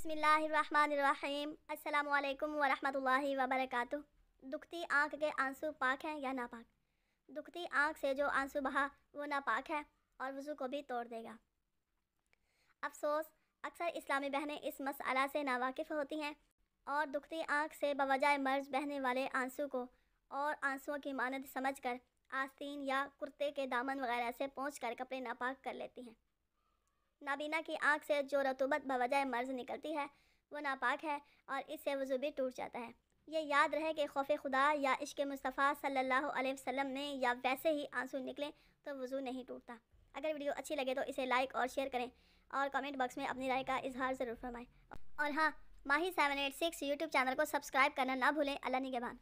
بسم اللہ الرحمن الرحیم۔ السلام علیکم ورحمۃ اللہ وبرکاتہ۔ دکھتی آنکھ کے آنسو پاک ہیں یا ناپاک؟ دکھتی آنکھ سے جو آنسو بہا وہ ناپاک ہے اور وضو کو بھی توڑ دے گا۔ افسوس، اکثر اسلامی بہنیں اس مسئلہ سے ناواقف ہوتی ہیں اور دکھتی آنکھ سے بوجہ مرض بہنے والے آنسو کو اور آنسوؤں کی مانند سمجھ کر آستین یا کرتے کے دامن وغیرہ سے پونچھ کر کپڑے ناپاک کر لیتی ہیں۔ نابینا کی آنکھ سے جو رطوبت بوجہ مرض نکلتی ہے وہ ناپاک ہے اور اس سے وضو بھی ٹوٹ جاتا ہے۔ یہ یاد رہے کہ خوف خدا یا عشق مصطفیٰ صلی اللہ علیہ وسلم میں یا ویسے ہی آنسو نکلیں تو وضو نہیں ٹوٹتا۔ اگر ویڈیو اچھی لگے تو اسے لائک اور شیئر کریں اور کمنٹ باکس میں اپنی رائے کا اظہار ضرور فرمائیں۔ اور ہاں، ماہی 786 یوٹیوب چینل کو سبسکرائب کرنا نہ بھولیں۔ اللہ نگہبان۔